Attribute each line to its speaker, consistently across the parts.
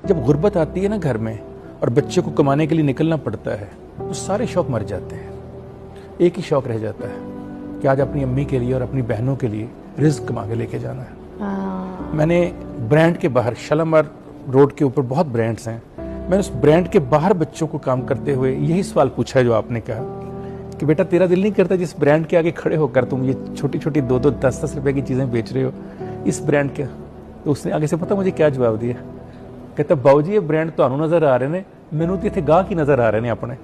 Speaker 1: जब गुर्बत आती है ना घर में और बच्चे को कमाने के लिए निकलना पड़ता है तो सारे शौक मर जाते हैं। एक ही शौक रह जाता है कि आज अपनी अम्मी के लिए और अपनी बहनों के लिए रिस्क कमा के लेके जाना है। मैंने ब्रांड के बाहर, शालामार रोड के ऊपर बहुत ब्रांड्स हैं, मैंने उस ब्रांड के बाहर बच्चों को काम करते हुए यही सवाल पूछा है जो आपने कहा कि बेटा तेरा दिल नहीं करता जिस ब्रांड के आगे खड़े होकर तुम ये छोटी छोटी 2-2, 10-10 रुपए की चीजें बेच रहे हो इस ब्रांड के। तो उसने आगे से पता मुझे क्या जवाब दिया, कहता बाबूजी ये ब्रांड ਤੁਹਾਨੂੰ नजर आ रहे ने, मैनू तो इतने गाह की नजर आ रहे ने। अपने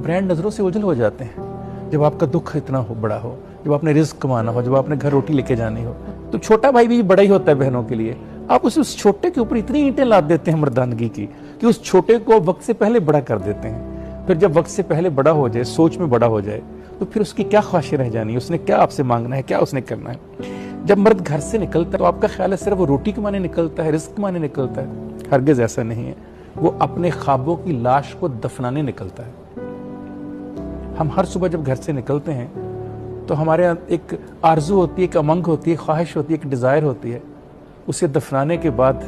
Speaker 1: ब्रांड नजरों से ओझल हो जाते हैं जब आपका दुख इतना हो बड़ा हो, जब आपने रिस्क कमाना हो, जब आपने घर रोटी लेके जानी हो। तो छोटा भाई भी बड़ा ही होता है बहनों के लिए। आप उस छोटे के ऊपर इतनी ईंटें लाद देते हैं मर्दानगी की कि उस छोटे को वक्त से पहले बड़ा कर देते हैं। फिर जब वक्त से पहले बड़ा हो जाए, सोच में बड़ा हो जाए, तो फिर उसकी क्या ख्वाहिशें रह जानी है, उसने क्या आपसे मांगना है, क्या उसने करना है। जब मर्द घर से निकलता है तो आपका ख्याल है सिर्फ वो रोटी कमाने निकलता है, रिस्क कमाने निकलता है? हरगिज ऐसा नहीं है। वो अपने ख्वाबों की लाश को दफनाने निकलता है। हम हर सुबह जब घर से निकलते हैं तो हमारे एक आरजू होती है, एक उमंग होती है, ख्वाहिश होती है, एक डिजायर होती है। उसे दफनाने के बाद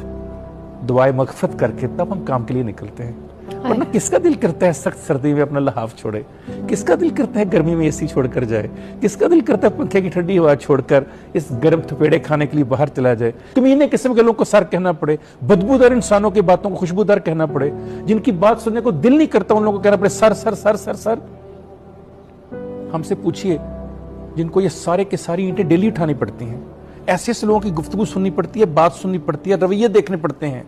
Speaker 1: दुआए मगफरत करके तब हम काम के लिए निकलते हैं। वरना किसका दिल करता है सख्त सर्दी में अपना लहाफ छोड़े? किसका दिल करता है गर्मी में एसी छोड़कर जाए? किसका दिल करता है पंखे की ठंडी हवा छोड़कर इस गर्म थपेड़े खाने के लिए बाहर चला जाए? कमीने किस्म के लोगों को सर कहना पड़े, बदबूदार इंसानों की बातों को खुशबूदार कहना पड़े, जिनकी बात सुनने को दिल नहीं करता उन लोगों को कहना पड़े sir sir sir sir sir. हमसे पूछिए जिनको ये सारे के सारी ईंटें डेली उठानी पड़ती हैं, ऐसे ऐसे लोगों की गुफ्तगू सुननी पड़ती है, बात सुननी पड़ती है, रवैये देखने पड़ते हैं,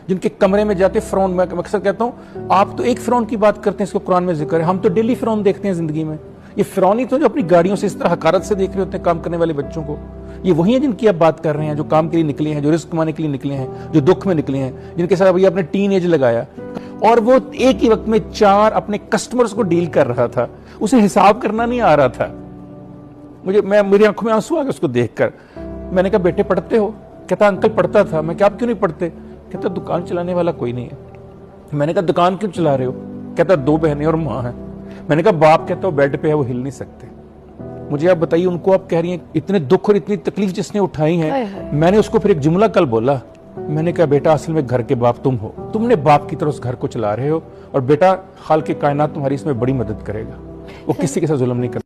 Speaker 1: जिनके कमरे में जाते फिरौन। मैं अक्सर कहता हूं आप तो एक फिरौन की बात करते हैं, इसको कुरान में जिक्र है, हम तो डेली फिरौन देखते हैं जिंदगी में। ये फिरौन ही तो जो अपनी गाड़ियों से इस तरह हकारत से देख रहे होते हैं काम करने वाले बच्चों को, ये वही है जिनकी आप बात कर रहे हैं, जो काम के लिए निकले हैं, जो रिस्क कमाने के लिए निकले हैं, जो दुख में निकले हैं, जिनके साथ भैया अपने टीन एज लगाया और वो एक ही वक्त में 4 अपने कस्टमर्स को डील कर रहा था। उसे हिसाब करना नहीं आ रहा था। मेरी आंखों में आंसू आ गए उसको देखकर। मैंने कहा बेटे पढ़ते हो? कहता अंकल पढ़ता था। मैं क्या आप क्यों नहीं पढ़ते? कहता दुकान चलाने वाला कोई नहीं है। मैंने कहा दुकान क्यों चला रहे हो? कहता 2 बहनें और माँ है। मैंने कहा बाप कहता वो बेड पे है, वो हिल नहीं सकते। मुझे आप बताइए उनको आप कह रही हैं इतने दुख और इतनी तकलीफ जिसने उठाई है। मैंने उसको फिर एक जुमला कल बोला, मैंने कहा बेटा असल में घर के बाप तुम हो, तुमने बाप की तरह उस घर को चला रहे हो और बेटा खाल के कायनात तुम्हारी इसमें बड़ी मदद करेगा, वो किसी के साथ जुल्म नहीं करता।